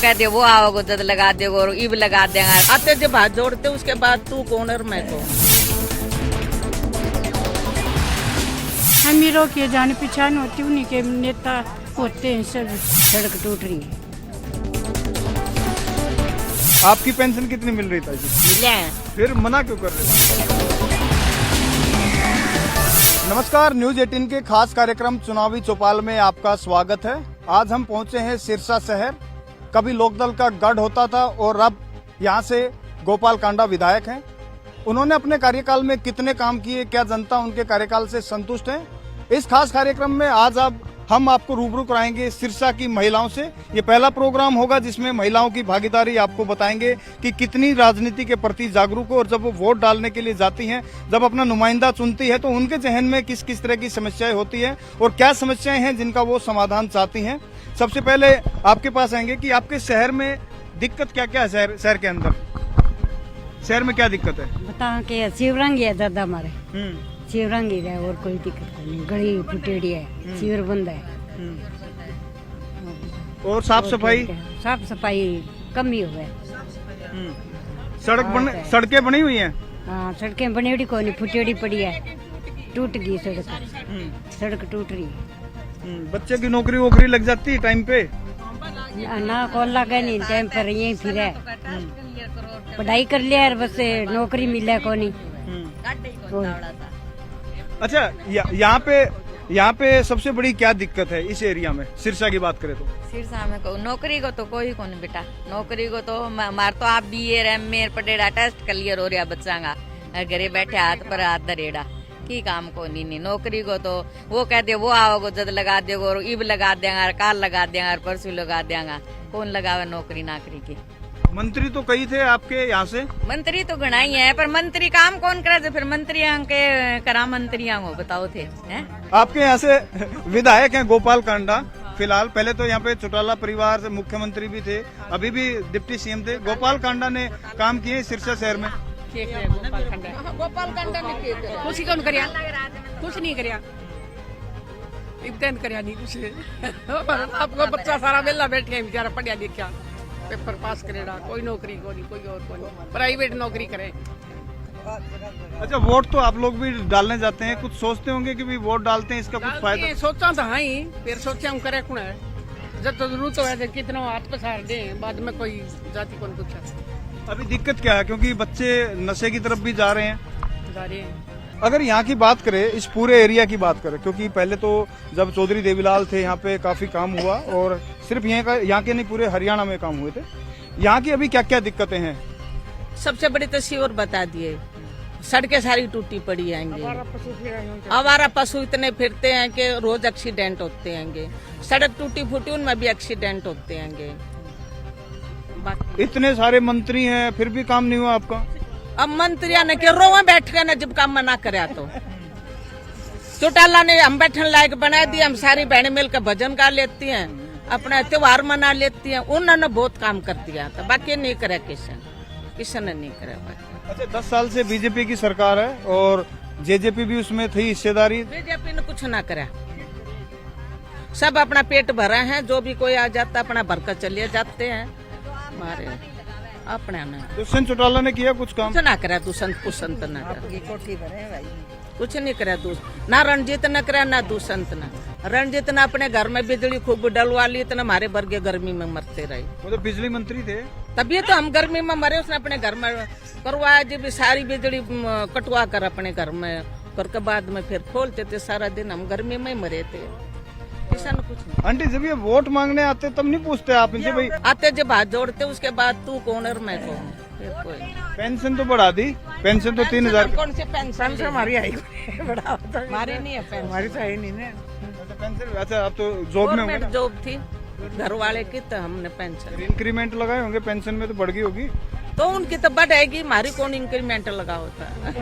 कह दे वो आओगे जद लगा देगो और इब लगा देंगे। आते जब हाथ जोड़ते उसके बाद तू कौन और मैं कौन। अमीरों की जान पहचान होती, उन्हीं के नेता होते हैं सब। सड़क टूट रही है। आपकी पेंशन कितनी मिल रही था जी? मिले फिर मना क्यों कर रहे थे? नमस्कार, न्यूज 18 के खास कार्यक्रम चुनावी चौपाल में आपका स्वागत है। आज हम पहुंचे हैं सिरसा शहर। कभी लोकदल का गढ़ होता था और अब यहां से गोपाल कांडा विधायक हैं। उन्होंने अपने कार्यकाल में कितने काम किए, क्या जनता उनके कार्यकाल से संतुष्ट है? इस खास कार्यक्रम में आज हम आपको रूबरू कराएंगे सिरसा की महिलाओं से। ये पहला प्रोग्राम होगा जिसमें महिलाओं की भागीदारी आपको बताएंगे कि कितनी राजनीति के प्रति जागरूक हो और जब वो वोट डालने के लिए जाती हैं, जब अपना नुमाइंदा चुनती है तो उनके जहन में किस किस तरह की समस्याएं होती है और क्या समस्याएं हैं जिनका वो समाधान चाहती हैं। सबसे पहले आपके पास आएंगे कि आपके शहर में दिक्कत क्या क्या है? शहर के अंदर शहर में क्या दिक्कत है? बता के शिवरंग है दादा हमारे, शिवरंग ही है और कोई दिक्कत नहीं। गली फुटेड़ी है, शिविर बंद है। और साफ सफाई कम ही हो गए। सड़कें बनी हुई हैं? हाँ, सड़कें बनी हुई कोई नहीं, फुटेड़ी पड़ी है, टूट गई सड़क टूट रही है। बच्चे की नौकरी वोकरी लग जाती है टाइम पे? ना कौन लगा नहीं, टाइम पर यही फिर है। पढ़ाई कर लिया है, बस नौकरी मिले को नहीं। अच्छा, यहाँ पे सबसे बड़ी क्या दिक्कत है इस एरिया में? सिरसा की बात करें तो सिरसा में नौकरी को तो कोई को नहीं बेटा। नौकरी को तो मार तो आप BA एम पटेड़ा टेस्ट क्लियर हो रहा बच्चा का, घरे बैठे हाथ पर हाथ धरेड़ा की काम को नहीं। नौकरी को तो वो कहते वो आओगे जद लगा देगो और इब लगा देंगे, काल लगा देंगे, परसों लगा देंगे। कौन लगावे नौकरी नाकरी की? मंत्री तो कई थे आपके यहाँ से? मंत्री तो गणा ही है, पर मंत्री काम कौन करे? फिर मंत्री के करा मंत्री हो बताओ थे हैं? आपके यहाँ से विधायक हैं गोपाल कांडा फिलहाल। पहले तो यहाँ पे चौटाला परिवार से मुख्यमंत्री भी थे, अभी भी डिप्टी CM थे। गोपाल कांडा ने काम किए सिरसा शहर में। गोपाल कांडा ने कुछ कौन करिया, कुछ नहीं करिया, इब्तन करिया नहीं कुछ। आपको बच्चा सारा वेला बैठे हैं बेचारा, पढ़िया लिखा, पेपर पास करेगा, कोई नौकरी को नहीं, कोई और को नहीं, प्राइवेट नौकरी करे। अच्छा, वोट तो आप लोग भी डालने जाते हैं, कुछ सोचते होंगे कि भी वोट डालते हैं इसका कुछ फायदा? सोचा था हाँ ही, फिर सोचा हम करे कौन है, जब तो जरूरत है कितना हाथ पसार दे, बाद में कोई जाति कौन पूछा। अभी दिक्कत क्या है? क्योंकि बच्चे नशे की तरफ भी जा रहे हैं। अगर यहाँ की बात करें, इस पूरे एरिया की बात करें, क्योंकि पहले तो जब चौधरी देवीलाल थे यहाँ पे काफी काम हुआ और सिर्फ यहाँ के नहीं पूरे हरियाणा में काम हुए थे। यहाँ की अभी क्या क्या दिक्कतें हैं? सबसे बड़ी तो शिविर बता दिए, सड़कें सारी टूटी पड़ी आएंगे, आवारा पशु इतने फिरते हैं कि रोज एक्सीडेंट होते हैं। सड़क टूटी फूटी उनमें भी एक्सीडेंट होते हैं। इतने सारे मंत्री हैं फिर भी काम नहीं हुआ आपका? अब मंत्रिया ने के रोवे बैठ गए ना, जब काम मना करे तो चौटाला ने हम बैठने लायक बना दिया। हम सारी बहनें मिलकर भजन गा लेती हैं, अपना त्योहार मना लेती हैं। उन्होंने बहुत काम कर दिया था, बाकी नहीं करे किसी ने नहीं करे। अच्छा, 10 साल से बीजेपी की सरकार है और जेजेपी भी उसमें थी हिस्सेदारी। बीजेपी ने कुछ ना करा, सब अपना पेट भरा है। जो भी कोई आ जाता अपना भरकर चले जाते हैं हमारे अपने में। दुष्यंत चौटाला ने किया कुछ काम? कुछ ना करा दुष्यंत, कुसंत ना कुछ नहीं करा। ना रणजीत न करा ना दुष्यंत ना। रणजीत ने अपने घर में बिजली खूब डलवा ली, इतना हमारे वर्ग गर्मी में मरते रहे। वो तो बिजली मंत्री थे, तभी तो हम गर्मी में मरे। उसने अपने घर में करवाया जी भी, सारी बिजली कटवा कर अपने घर में करके बाद में फिर खोलते थे। सारा दिन हम गर्मी में मरे थे, किसान कुछ नहीं। आंटी, जब ये वोट मांगने आते तब नहीं पूछते आप इनसे भाई? आते जब हाथ जोड़ते उसके बाद तू कौन और मैं कौन। फिर कोई पेंशन तो बढ़ा दी, पेंशन तो 3000। कौन सी पेंशन हमारी आई? हमारी नहीं है पेंशन, हमारी तो है नहीं ना पेंशन। अच्छा, आप तो जॉब में होंगे? जॉब थी घर वाले की, तो हमने पेंशन इंक्रीमेंट लगाए होंगे, पेंशन में तो बढ़ गई होगी। तो उनकी तो बढ़ेगी, हमारी कौन इंक्रीमेंट लगा होता है।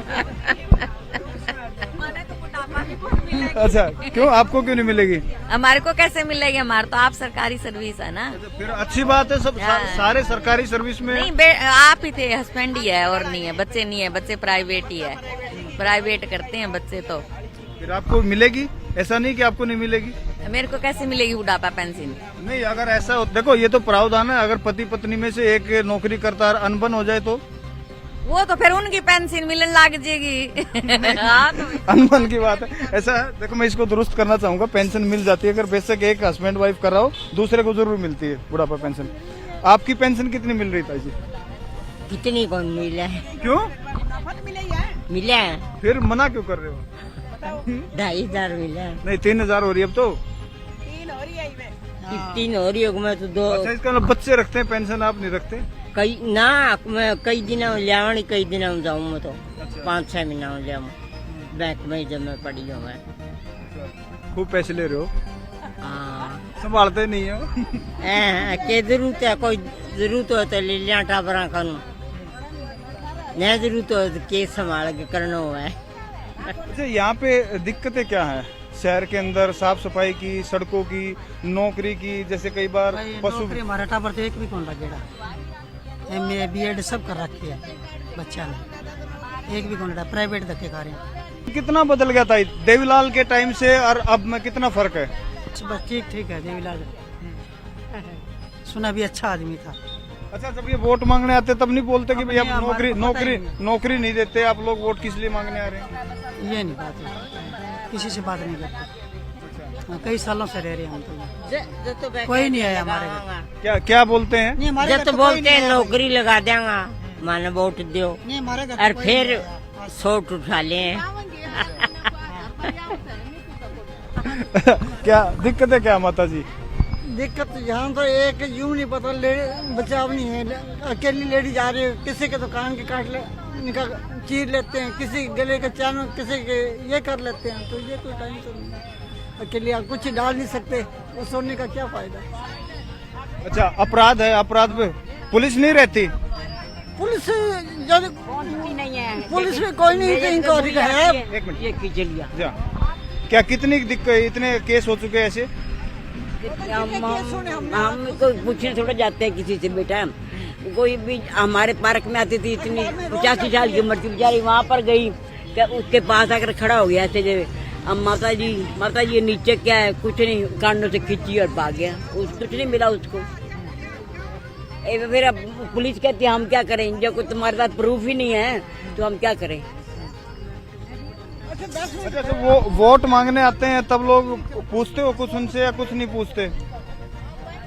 अच्छा, क्यों आपको क्यों नहीं मिलेगी? हमारे को कैसे मिलेगी? हमारे तो आप सरकारी सर्विस है ना। फिर अच्छी बात है, सब सारे सरकारी सर्विस में। नहीं, आप ही थे, हस्बैंड ही है और नहीं है, बच्चे नहीं है, बच्चे प्राइवेट ही है, प्राइवेट करते हैं बच्चे। तो फिर आपको मिलेगी? ऐसा नहीं कि आपको नहीं मिलेगी? मेरे को कैसे मिलेगी बुढ़ापा पेंशन? नहीं, अगर ऐसा हो, देखो ये तो प्रावधान है, अगर पति पत्नी में से एक नौकरी करता है, अनबन हो जाए तो वो तो फिर उनकी पेंशन मिलने लग जाएगी। हाँ, तो अनबन की बात है। ऐसा है, देखो मैं इसको दुरुस्त करना चाहूंगा, पेंशन मिल जाती है अगर बेशक एक हस्बैंड वाइफ कर रहा हो, दूसरे को जरूर मिलती है बुढ़ापा पेंशन। आपकी पेंशन कितनी मिल रही था जी? कितनी कौन मिला है? क्यों मिला है फिर मना क्यों कर रहे हो? 2,500 मिला है। नहीं 3,000 हो रही है अब तो। 3 हो रही है, मैं तो 2 अच्छा, इसका मतलब बच्चे रखते हैं पेंशन, आप नहीं रखते? कई ना, मैं कई दिन लिया, कई दिन जाऊँ मैं तो अच्छा। 5-6 महीना लिया बैंक में जब मैं पड़ी हूँ मैं। खूब पैसे ले रहे हो, हाँ संभालते नहीं हो। के जरूरत है, कोई जरूरत हो तो ले लिया टाबरा का, नहीं जरूरत हो तो केस संभाल के करना हुआ है। अच्छा, यहाँ पे दिक्कतें क्या हैं? शहर के अंदर साफ सफाई की, सड़कों की, नौकरी की, जैसे कई बार पशु। नौकरी हमारा टाबर तो एक भी कौन लगेगा। MA BEd सब कर रखी है बच्चा ने, एक भी कौन लगा, प्राइवेट धक्के खा रहे हैं। कितना बदल गया था देवीलाल के टाइम से और अब में, कितना फर्क है? बस ठीक ठीक है देवीलाल, सुना भी अच्छा आदमी था। अच्छा, जब ये वोट मांगने आते तब नहीं बोलते कि भैया अपने हमारे नौकरी को पता ही नौकरी नौकरी नहीं देते आप लोग, वोट किस लिए मांगने आ रहे हैं? ये नहीं बात है, किसी से बात नहीं करते। हाँ, कई सालों से रह रहे हैं हम तो, कोई नहीं आया हमारे घर। क्या क्या बोलते हैं? नहीं हमारे जब घर तो तो कोई बोलते हैं नहीं आया। नौकरी लगा देंगा, माने वोट दो, नहीं हमारे घर और तो कोई फिर नहीं आया। सोट उठा ले। क्या दिक्कतें क्या माता जी? दिक्कत यहाँ तो एक यूं नहीं पता, बचाव नहीं है। अकेली लेडी जा रही है, किसी के दुकान के काट ले, निकाल चीर लेते हैं, किसी गले के चान, किसी के ये कर लेते हैं, तो ये कोई टाइम तो नहीं है। अकेले आप कुछ डाल नहीं सकते, वो सोने का क्या फायदा। अच्छा, अपराध है, अपराध पे पुलिस नहीं रहती? पुलिस जब नहीं है, पुलिस में कोई नहीं इंक्वायरी का है। एक मिनट ये कीचड़िया जा। क्या कितनी दिक्कत, इतने केस हो चुके हैं ऐसे? हम को पूछने थोड़ा जाते हैं किसी से, बेटा कोई भी हमारे पार्क में आती थी, इतनी 85 साल की उम्र थी बेचारी, वहाँ पर गई क्या उसके पास आकर खड़ा हो गया ऐसे जब, अब माता जी नीचे क्या है, कुछ नहीं, कांडों से खींची और भाग गया, कुछ नहीं मिला उसको। फिर अब पुलिस कहती है हम क्या करें, जब कोई तुम्हारे पास प्रूफ ही नहीं है तो हम क्या करें। अच्छा, तो वो वोट मांगने आते हैं तब लोग पूछते हो कुछ उनसे या कुछ नहीं पूछते?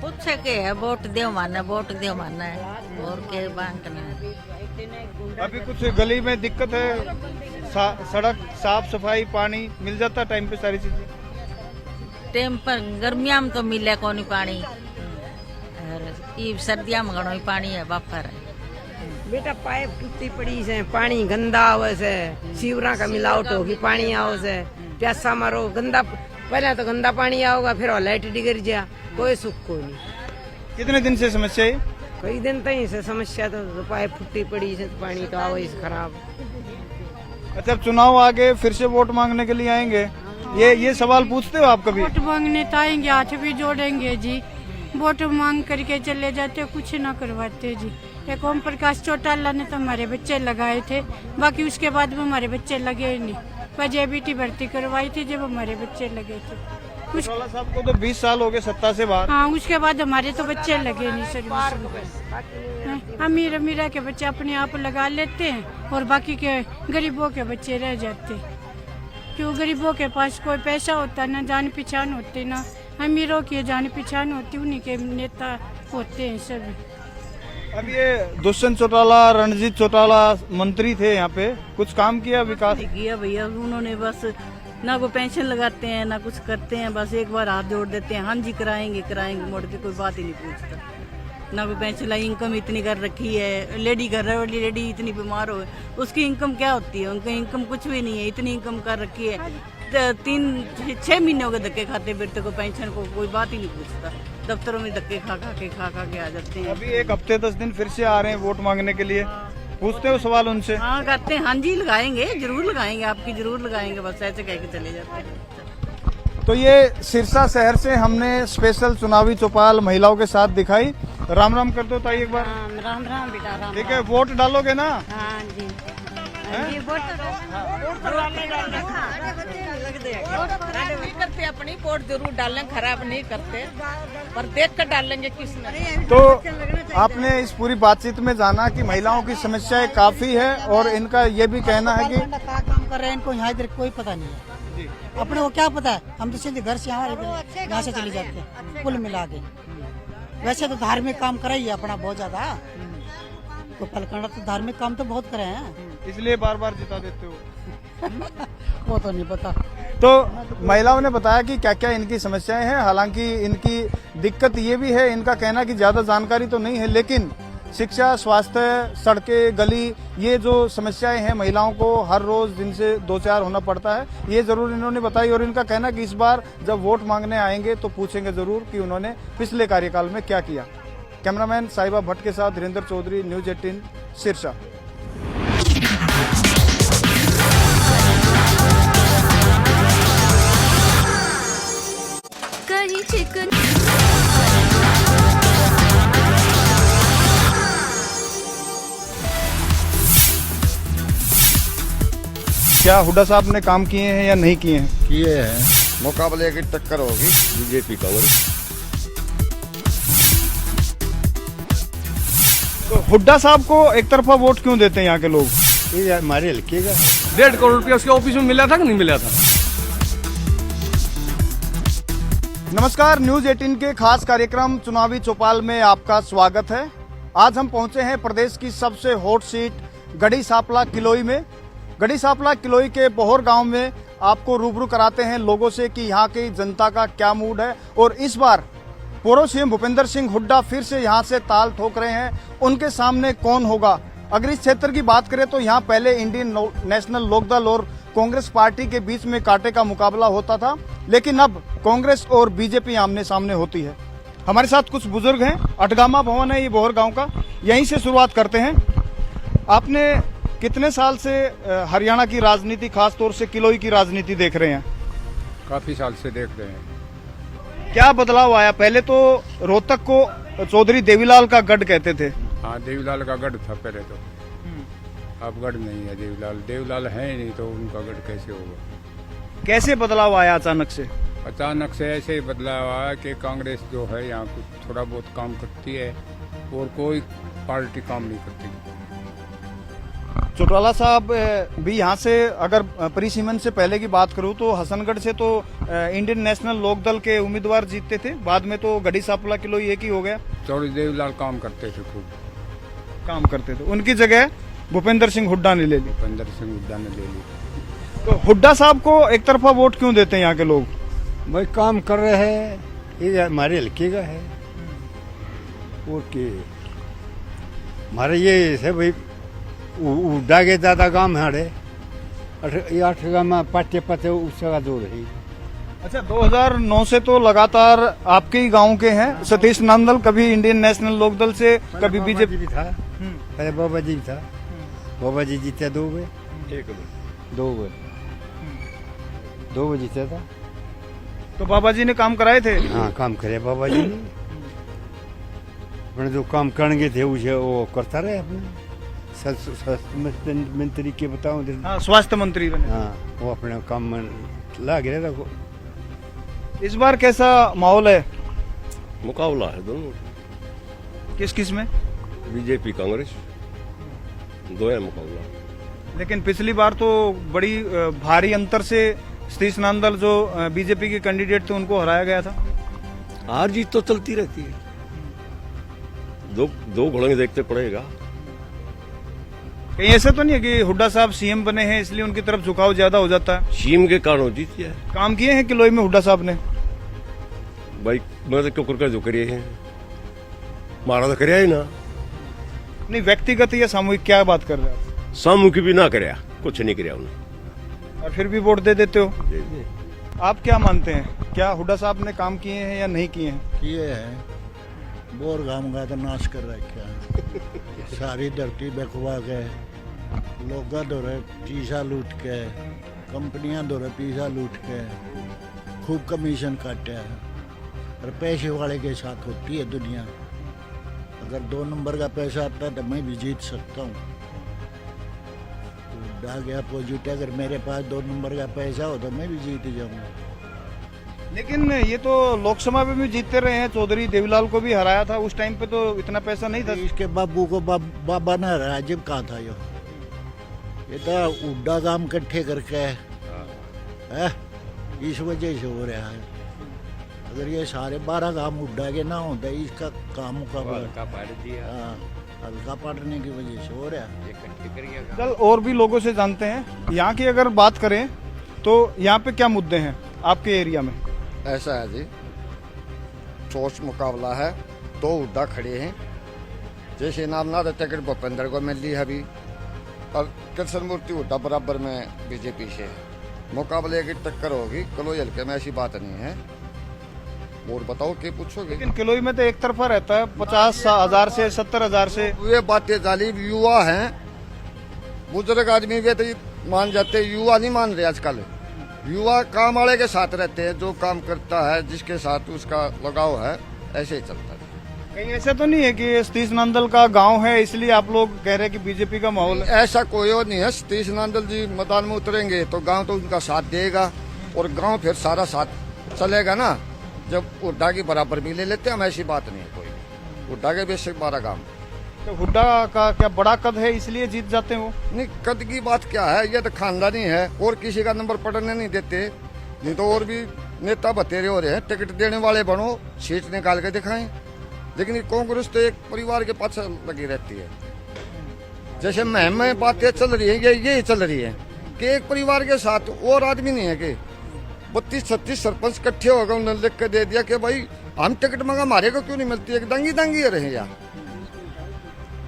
पूछ के है वोट दो माना है और के बांटना है। अभी कुछ गली में दिक्कत है, सड़क साफ सफाई, पानी मिल जाता टाइम पे, सारी चीजें टाइम पर गर्मिया में तो मिले कोनी पानी, और ई सर्दिया में घणो ही पानी है बापर है। बेटा पाइप टूटी पड़ी से, पानी गंदा आवे से, सीवरा का मिलावट होगी, पानी आओ से, प्यासा मारो गंदा, पहले तो गंदा पानी आओगा, फिर लाइट डिगर जा, कोई सुख कोई नहीं। कितने दिन से समस्या है? कई दिन तक से समस्या, तो पाइप फूटी पड़ी से, तो पानी तो आवे से खराब। अच्छा, अब चुनाव आगे फिर से वोट मांगने के लिए आएंगे, ये सवाल पूछते हो आप कभी? वोट मांगने तो आएंगे, हाथ भी जोड़ेंगे जी, वोट मांग करके चले जाते, कुछ ना करवाते जी। एक ओम प्रकाश चौटाला ने तो हमारे बच्चे लगाए थे, बाकी उसके बाद भी हमारे बच्चे लगे नहीं, पर JBT भर्ती करवाई थी जब हमारे बच्चे लगे थे। चौटाला साहब को तो 20 साल हो गए सत्ता से बाहर। हाँ, उसके बाद हमारे तो बच्चे लगे नहीं सर्विस में। अमीरा के बच्चे अपने आप लगा लेते हैं और बाकी के गरीबों के बच्चे रह जाते, क्यों गरीबों के पास कोई पैसा होता ना जान पहचान होती, ना अमीरों की जान पहचान होती, उन्हीं के नेता होते हैं सब। अब ये दुष्यंत चौटाला, रणजीत चौटाला मंत्री थे यहाँ पे, कुछ काम किया विकास? किया भैया, उन्होंने बस ना कोई पेंशन लगाते हैं ना कुछ करते हैं, बस एक बार हाथ जोड़ देते हैं, हाँ जी कराएंगे मोड़ के, कोई बात ही नहीं पूछता। ना कोई पेंशन लाई, इनकम इतनी कर रखी है, लेडी घर वाली लेडी इतनी बीमार हो, उसकी इनकम क्या होती है, उनकी इनकम कुछ भी नहीं है, इतनी इनकम कर रखी है, 3-6 महीने हो गए धक्के खाते फिरते को, पेंशन को कोई बात ही नहीं पूछता, दफ्तरों में धक्के खा के आ जाते हैं। अभी एक हफ्ते 10 दिन फिर से आ रहे हैं वोट मांगने के लिए, पूछते हो सवाल उनसे? हाँ करते हैं, हाँ जी लगाएंगे, जरूर लगाएंगे, आपकी जरूर लगाएंगे, बस ऐसे कह के चले जाते हैं। तो ये सिरसा शहर से हमने स्पेशल चुनावी चौपाल महिलाओं के साथ दिखाई। राम राम कर दो ताई एक बार। राम राम बेटा, राम ठीक है, वोट डालोगे ना? हाँ जी, हैं? वोट तो अपनी वोट जरूर डालें, खराब नहीं करते, पर देख कर डालेंगे किसने। तो आपने इस पूरी बातचीत में जाना कि महिलाओं की समस्याएं काफी है और इनका ये भी कहना है कि क्या काम कर रहे हैं इनको यहाँ इधर कोई पता नहीं है। अपने को क्या पता है, हम तो सीधे घर से यहाँ से चले जाते हैं कुल मिला के। वैसे तो धार्मिक काम करा ही है अपना बहुत ज्यादा, तो पलकड़ा तो धार्मिक काम तो बहुत करे हैं, इसलिए बार बार जिता देते हो। वो तो नहीं पता। तो महिलाओं ने बताया कि क्या क्या इनकी समस्याएं हैं। हालांकि इनकी दिक्कत ये भी है, इनका कहना कि ज्यादा जानकारी तो नहीं है, लेकिन शिक्षा, स्वास्थ्य, सड़कें, गली, ये जो समस्याएं हैं महिलाओं को हर रोज दिन से 2-4 होना पड़ता है, ये जरूर इन्होंने बताई। और इनका कहना कि इस बार जब वोट मांगने आएंगे तो पूछेंगे जरूर कि उन्होंने पिछले कार्यकाल में क्या किया। कैमरामैन साहिबा भट्ट के साथ धीरेन्द्र चौधरी, न्यूज 18 सिरसा। कहीं चिकन क्या हुड्डा साहब ने काम किए हैं या नहीं किए हैं? किए हैं। मुकाबले की टक्कर होगी बीजेपी कांग्रेस। तो हुड्डा साहब को एक तरफा वोट क्यों देते हैं यहाँ के लोग? ये हमारे हल्के का 1.5 करोड़ रुपया उसके ऑफिस में मिला था कि नहीं मिला था? नमस्कार, न्यूज 18 के खास कार्यक्रम चुनावी चौपाल में आपका स्वागत है। आज हम पहुंचे हैं प्रदेश की सबसे हॉट सीट गढ़ी सांपला किलोई में। गढ़ी सांपला किलोई के बोहर गांव में आपको रूबरू कराते हैं लोगों से कि यहाँ की जनता का क्या मूड है और इस बार पूर्व सीएम भूपेंद्र सिंह हुड्डा फिर से यहाँ से ताल ठोक रहे हैं, उनके सामने कौन होगा। अगर इस क्षेत्र की बात करें तो यहाँ पहले इंडियन नेशनल लोकदल और कांग्रेस पार्टी के बीच में कांटे का मुकाबला होता था, लेकिन अब कांग्रेस और बीजेपी आमने सामने होती है। हमारे साथ कुछ बुजुर्ग हैं। अटगामा भवन है ये बोहर गांव का, यहीं से शुरुआत करते हैं। आपने कितने साल से हरियाणा की राजनीति, खास तौर से किलोई की राजनीति देख रहे हैं? काफी साल से देख रहे हैं। क्या बदलाव आया? पहले तो रोहतक को चौधरी देवीलाल का गढ़ कहते थे। हाँ, देवीलाल का गढ़ था पहले तो, अब गढ़ नहीं है। देवीलाल है ही नहीं तो उनका गढ़ कैसे होगा? कैसे बदलाव आया अचानक से? अचानक से ऐसे ही बदलाव आया कि कांग्रेस जो है यहाँ कुछ थोड़ा बहुत काम करती है और कोई पार्टी काम नहीं करती। चौटाला साहब भी यहाँ से, अगर परिसीमन से पहले की बात करूँ तो हसनगढ़ से तो इंडियन नेशनल लोकदल के उम्मीदवार जीतते थे, बाद में तो गढ़ी सांपला किलोई एक ही हो गया। चौधरी देवीलाल काम करते थे, खूब काम करते थे, उनकी जगह भूपेंद्र सिंह हुड्डा ने ले ली। भूपेंद्र सिंह हुड्डा ने ले ली। तो हुड्डा साहब को एक तरफा वोट क्यों देते हैं यहाँ के लोग? भाई काम कर रहे हैं, ये हमारे हल्के का है। ओके, हमारे ये है भाई उड़ा के ज्यादा काम है हमारे 8 गाँव में पाटे पाटे उसका जोर है। अच्छा, 2009 से तो लगातार आपके ही गांव के हैं। सतीश नंदल कभी इंडियन नेशनल लोकदल से, कभी बीजेपी भी था, पहले बाबा जी भी था। बाबा जी जीते 2 बार, 2 बार जीता था। तो बाबा जी ने काम कराए थे? हाँ, काम करे बाबा जी ने। अपने जो काम करेंगे थे उसे वो करता रहे। अपने स्वास्थ्य मंत्री के बताओ। हाँ, स्वास्थ्य मंत्री बने। हाँ, वो अपने काम में लग रहे थे। इस बार कैसा माहौल है? मुकाबला है दोनों। किस किस में? बीजेपी कांग्रेस, दो है मुकाबला। लेकिन पिछली बार तो बड़ी भारी अंतर से सतीश नंदल जो बीजेपी के कैंडिडेट थे उनको हराया गया था। हार जीत तो चलती रहती है, दो घोड़े देखते पड़ेगा। कहीं ऐसा तो नहीं है कि हुड्डा साहब सीएम बने हैं इसलिए उनकी तरफ झुकाव ज्यादा हो जाता है? सीएम के कारण जीती है। काम किए हैं किलोई में हुड्डा साहब ने? भाई मैं तो क्यों करके जो करिए हैं, मारा तो कराया ही ना। नहीं, व्यक्तिगत या सामूहिक क्या बात कर रहे हैं? सामूहिक भी ना कराया, कुछ नहीं कराया उन्होंने, और फिर भी वोट दे देते हो। दे दे। आप क्या मानते हैं, क्या हुड्डा साहब ने काम किए हैं या नहीं किए हैं? किए हैं। बोर गांव का तो नाश कर रखा है। सारी धरती बेखुआ गए, लोग दौरे पीसा लूट के, कंपनियां दौरे पीसा लूट के खूब कमीशन काटे है। और पैसे वाले के साथ होती है दुनिया। अगर 2 नंबर का पैसा आता है तो मैं भी जीत सकता हूँ। तो डाक अपोजिट, अगर मेरे पास 2 नंबर का पैसा हो तो मैं भी जीत जाऊंगा। लेकिन ये तो लोकसभा में भी जीतते रहे हैं, चौधरी देवीलाल को भी हराया था, उस टाइम पे तो इतना पैसा नहीं था। इसके बाबू को बाबा ने हराया जब कहा था ये तो उड्डा काम इकट्ठे करके है, इस वजह से हो रहा है। अगर ये सारे 12 काम उड्डा के ना होता इसका काम का हल्का पड़ने की वजह से हो रहा है। कल और भी लोगों से जानते हैं। यहाँ की अगर बात करें तो यहाँ पे क्या मुद्दे हैं आपके एरिया में? ऐसा है जी, सोच मुकाबला है, 2 उड्डा खड़े हैं। जैसे नामनाथ टिकट भूपेंद्र को मिल ली है अभी, और कृष्ण मूर्ति उड्डा बराबर में बीजेपी से है। मुकाबले की टक्कर होगी, कलोई हल्के में ऐसी बात नहीं है। और बताओ क्या पूछोगे? लेकिन किलोई में तो एक तरफा रहता है, 50,000 से 70,000 से। ये बातें जाली, युवा हैं, बुजुर्ग आदमी वे तो मान जाते, युवा नहीं मान रहे आजकल। युवा काम वाले के साथ रहते हैं, जो काम करता है जिसके साथ उसका लगाव है, ऐसे ही चलता है। कहीं ऐसा तो नहीं है कि सतीश नांदल का गांव है इसलिए आप लोग कह रहे हैं कि बीजेपी का माहौल है? ऐसा कोई और नहीं है। सतीश नांदल जी मैदान में उतरेंगे तो गांव तो उनका साथ देगा, और गांव फिर सारा साथ चलेगा ना। जब हुड्डा की बराबर भी ले लेते हैं हम, ऐसी बात नहीं है कोई। हुड्डा के बेशक 12 काम। तो हुड्डा का क्या बड़ा कद है इसलिए जीत जाते हैं वो? नहीं, कद की बात क्या है, ये तो खानदानी है, और किसी का नंबर पड़ने नहीं देते। नहीं तो और भी नेता बतेरे हो रहे हैं, टिकट देने वाले बनो, सीट निकाल के दिखाएं। लेकिन ये कांग्रेस तो एक परिवार के पास लगी रहती है। जैसे महम में बातें चल रही है, यही चल रही है कि एक परिवार के साथ और आदमी नहीं है कि 32-36 सरपंच इकट्ठे हो गए, उन्होंने लिख के दे दिया कि भाई हम टिकट मांगा, हमारे को क्यों नहीं मिलती है? दंगी दंगी रहे यार।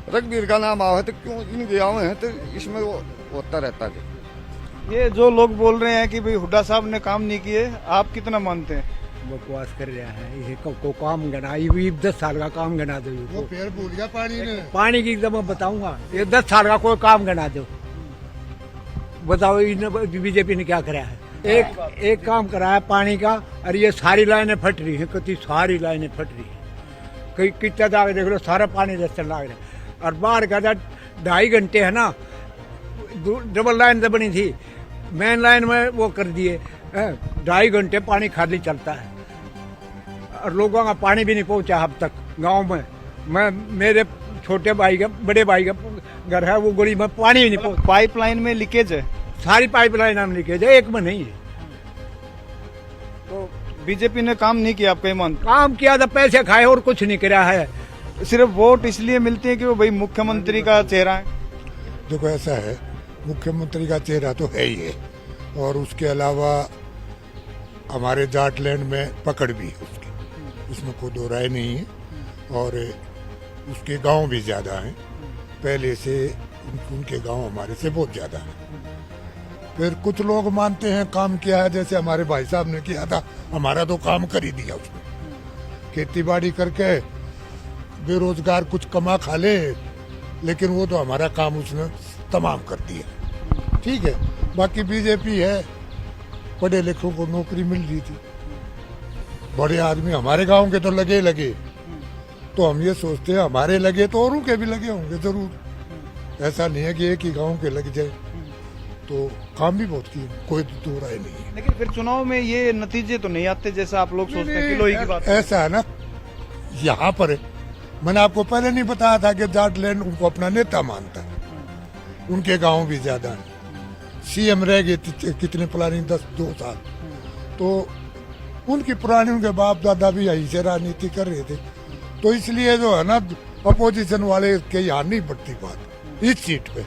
रघबीर का नाम आवा है तो क्यों इनके आवे हैं, तो इसमें वो होता रहता है। ये जो लोग बोल रहे हैं कि भाई हुड्डा साहब ने काम नहीं किए, आप कितना मानते हैं? बकवास कर रहा है, इसे को काम गना, ये 10 साल का काम गना दो। वो पेड़ भूल गया पानी की एकदम बताऊंगा, ये 10 साल का कोई काम गना दो। बताओ बीजेपी ने क्या कराया है? एक काम कराया पानी का, और ये सारी लाइनें फट रही है, कितनी सारी लाइनें फट रही है। कई कितना दाग देख लो, सारा पानी रास्ते लाग रहा है। और बाहर का 2.5 घंटे है ना, डबल लाइन तो बनी थी, मेन लाइन में वो कर दिए, 2.5 घंटे पानी खाली चलता है, और लोगों का पानी भी नहीं पहुंचा अब तक गांव में। मेरे छोटे भाई का, बड़े भाई का घर है, वो गली में पानी भी नहीं पहुंचा। पाइपलाइन में लीकेज है? सारी पाइपलाइन में लीकेज है, एक में नहीं है। तो बीजेपी ने काम नहीं किया, आप कहीं मानते? काम किया था, पैसे खाए और कुछ नहीं किया है। सिर्फ वोट इसलिए मिलती है कि वो भाई मुख्यमंत्री का चेहरा है? देखो ऐसा है, मुख्यमंत्री का चेहरा तो है ही है, और उसके अलावा हमारे जाटलैंड में पकड़ भी है उसकी, इसमें कोई दो राय नहीं है। और उसके गांव भी ज्यादा हैं, पहले से उनके गांव हमारे से बहुत ज्यादा हैं। फिर कुछ लोग मानते हैं काम किया है, जैसे हमारे भाई साहब ने किया था, हमारा तो काम कर ही दिया उसने। खेती बाड़ी करके बेरोजगार कुछ कमा खा ले, लेकिन वो तो हमारा काम उसने तमाम कर दिया। ठीक है, बाकी बीजेपी है, पढ़े लिखों को नौकरी मिल रही थी, बड़े आदमी हमारे गांव के तो लगे, तो हम ये सोचते हैं हमारे लगे तो औरों के भी लगे होंगे जरूर। ऐसा नहीं है कि एक ही गांव के लग जाए, तो काम भी बहुत किए, कोई दो राय नहीं है। लेकिन फिर चुनाव में ये नतीजे तो नहीं आते जैसा आप लोग सोचते हैं। किलोई की बात ऐसा है ना, यहाँ पर मैंने आपको पहले नहीं बताया था कि जाटलैंड उनको अपना नेता मानता है, उनके गांव भी ज्यादा है। सीएम रह गए कितने प्लानिंग 2 साल, तो उनकी पुरानी, उनके बाप दादा भी यही से राजनीति कर रहे थे, तो इसलिए जो है ना अपोजिशन वाले के यहाँ नहीं बढ़ती बात इस सीट पे,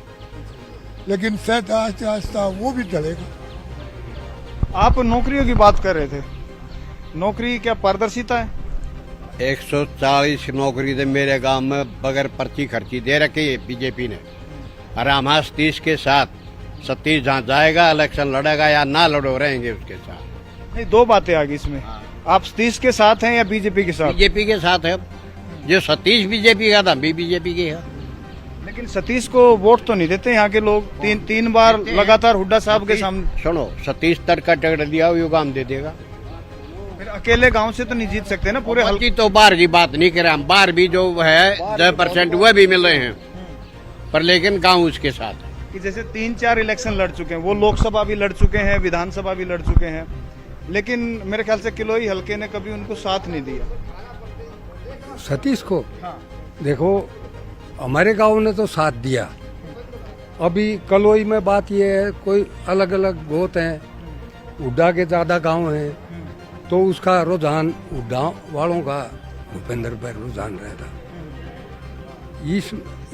लेकिन शायद आस्ते आस्ते वो भी चलेगा। आप नौकरियों की बात कर रहे थे, नौकरी क्या पारदर्शिता है? 140 नौकरी तो मेरे गांव में बगैर पर्ची खर्ची दे रखी है बीजेपी ने। और हम सतीश के साथ, सतीश जहाँ जाएगा इलेक्शन लड़ेगा या ना लड़ो रहेंगे उसके साथ। नहीं, 2 बातें आ गई इसमें, आप सतीश के साथ हैं या बीजेपी के साथ? बीजेपी के साथ है, जो सतीश बीजेपी का था, बीजेपी के है। लेकिन सतीश को वोट तो नहीं देते यहाँ के लोग, तीन बार लगातार हुड्डा साहब के सामने। सुनो, सतीश तट का टिकट दिया वो काम दे देगा। फिर अकेले गांव से तो नहीं जीत सकते ना पूरे हल्की। तो बाहर की बात नहीं करे हम, बाहर भी जो है 10% वह भी मिल रहे हैं, पर लेकिन गांव उसके साथ है। कि जैसे 3-4 इलेक्शन लड़ चुके हैं, वो लोकसभा भी लड़ चुके हैं, विधानसभा भी लड़ चुके हैं, लेकिन मेरे ख्याल से किलोई हल्के ने कभी उनको साथ नहीं दिया। सतीश को देखो, हमारे गांव ने तो साथ दिया। अभी कलोई में बात ये है, कोई अलग अलग गोत हैं, हुड्डा के ज्यादा गांव हैं, तो उसका रुझान हुड्डा वालों का भूपेंद्र पर रुझान रहता।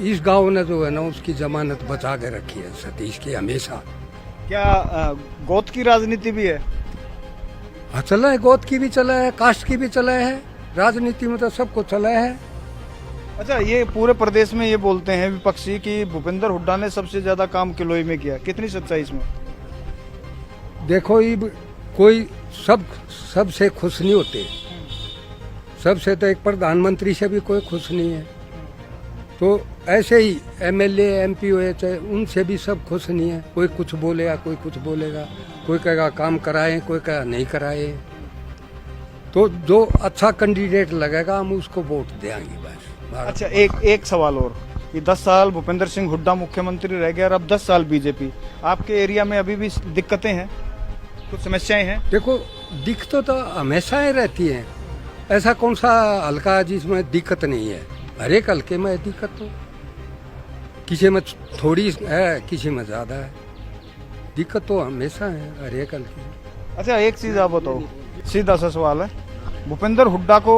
इस गांव ने जो है ना उसकी जमानत बचा के रखी है सतीश की हमेशा। क्या गोत की राजनीति भी है? हाँ, चला है, गोत की भी चला है, कास्ट की भी चला है, राजनीति में तो सबको चला है। अच्छा, ये पूरे प्रदेश में ये बोलते हैं विपक्षी कि भूपेंद्र हुड्डा ने सबसे ज्यादा काम किलोई में किया, कितनी सच्चाई इसमें? देखो, ये कोई सबसे खुश नहीं होते। सबसे तो एक प्रधानमंत्री से भी कोई खुश नहीं है, तो ऐसे ही एमएलए एमपी हुए चाहे उनसे भी सब खुश नहीं है। कोई कुछ बोलेगा, कोई कुछ बोलेगा, कोई कहेगा काम कराए, कोई कहेगा नहीं कराए। तो जो अच्छा कैंडिडेट लगेगा हम उसको वोट देंगे बस। अच्छा, एक सवाल और, ये 10 साल भूपेंद्र सिंह हुड्डा मुख्यमंत्री रह गया और अब 10 साल बीजेपी, आपके एरिया में अभी भी दिक्कतें हैं, कुछ समस्याएं हैं? देखो, दिक्कतें तो हमेशा ही रहती हैं। ऐसा कौन सा हल्का है जिसमें दिक्कत नहीं है? हर एक हल्के में दिक्कत तो किसी में थोड़ी है, किसी में ज्यादा है। दिक्कत तो हमेशा है हर एक हल्के में। अच्छा, एक चीज आप बताओ, सीधा सा सवाल है, भूपेंद्र हुड्डा को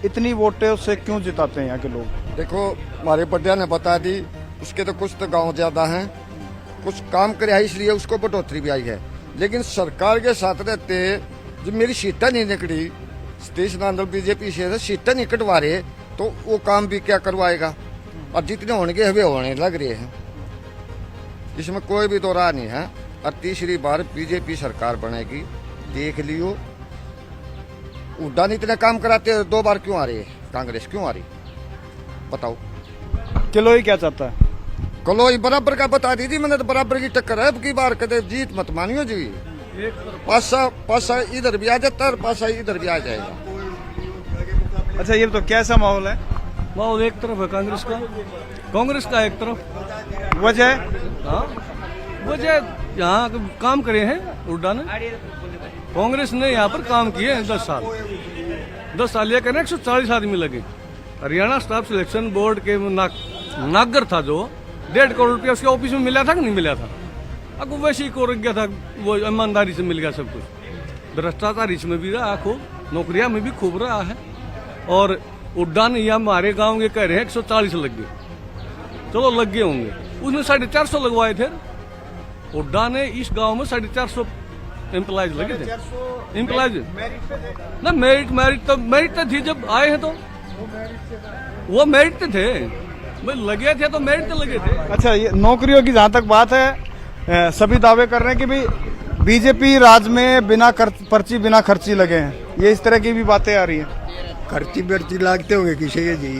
इतनी वोटें उससे क्यों जिताते हैं यहाँ के लोग? देखो, हमारे बड्डिया ने बता दी, उसके तो कुछ तो गांव ज्यादा हैं, कुछ काम करे है इसलिए उसको बढ़ोतरी भी आई है। लेकिन सरकार के साथ रहते जब मेरी सीटें नहीं निकली, सतीश नांदल बीजेपी से सीटें नहीं कटवा रहे, तो वो काम भी क्या करवाएगा? और जितने होंगे वे होने लग रहे हैं, इसमें कोई भी दो राह नहीं है। और तीसरी बार बीजेपी सरकार बनेगी, देख लियो। हुड्डा ने इतने काम कराते, 2 बार क्यों आ रही है कांग्रेस, क्यों आ रही बताओ? किलोई क्या चाहता है? कलोई बराबर का बता दीजिए, मैंने तो बराबर की टक्कर है। अब की बार कदे जीत मत मानियो जी, पासा इधर भी आ जाता है और पासा इधर भी आ जाएगा। अच्छा, ये तो कैसा माहौल है? माहौल एक तरफ है कांग्रेस का एक तरफ। वजह? वजह यहाँ काम करे हैं हुड्डा ने, कांग्रेस ने यहाँ पर काम किए हैं 10 साल ये कहने 140 आदमी लगे। हरियाणा स्टाफ सिलेक्शन बोर्ड के नागर था जो 1.5 करोड़ रुपया उसके ऑफिस में मिला था कि नहीं मिला था? अब वैसे ही को गया था, वो ईमानदारी से मिल गया सब कुछ। भ्रष्टाचार इसमें भी रहा खूब, नौकरियां में भी खूब रहा है। और हुड्डा ने यहाँ हमारे गांव के कह रहे हैं 140 लग गए, चलो लग गए होंगे, उसमें 450 लगवाए थे। हुड्डा ने इस गांव में 450 एम्प्लॉयज लगे थे। एम्प्लॉयज ना मेरिट तो थी जब आए हैं, तो वो मेरिट थे, लगे थे तो मेरिट तो लगे थे। अच्छा, ये नौकरियों की जहाँ तक बात है, सभी दावे कर रहे हैं कि भाई बीजेपी राज में बिना पर्ची बिना खर्ची लगे हैं, ये इस तरह की भी बातें आ रही हैं। खर्ची बर्ची लागते होंगे किसी के जी,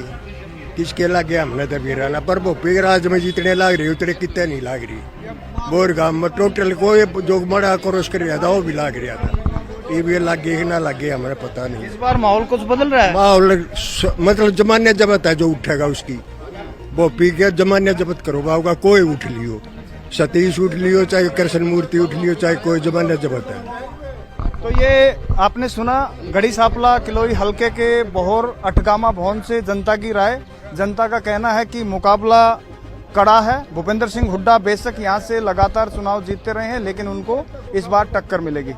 किसके लागे हमने तो भी रहना, पर भोपी के राज में जितने लाग रही उतने कितने नहीं लाग रही। बोर गांव में टोटल कोई जो बड़ा क्रॉस कर रहा था वो भी लाग रहा था, ये भी लागे कि ना लागे हमें पता नहीं। इस बार माहौल कुछ बदल रहा है? माहौल मतलब जमाने जबत है, जो उठेगा उसकी भोपी के जमाने जबत करोगा होगा, कोई उठ लियो, सतीश उठ लियो, चाहे कृष्ण मूर्ति उठ लियो, चाहे कोई जमाने जबत है। तो ये आपने सुना गढ़ी सांपला किलोई हल्के के बहोर अठगामा भवन से जनता की राय। जनता का कहना है कि मुकाबला कड़ा है। भूपेंद्र सिंह हुड्डा बेशक यहाँ से लगातार चुनाव जीतते रहे हैं, लेकिन उनको इस बार टक्कर मिलेगी।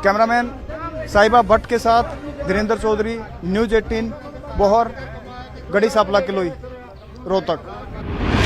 कैमरामैन साहिबा भट्ट के साथ धीरेन्द्र चौधरी, न्यूज़ 18 बहोर, गढ़ी सांपला किलोई, रोहतक।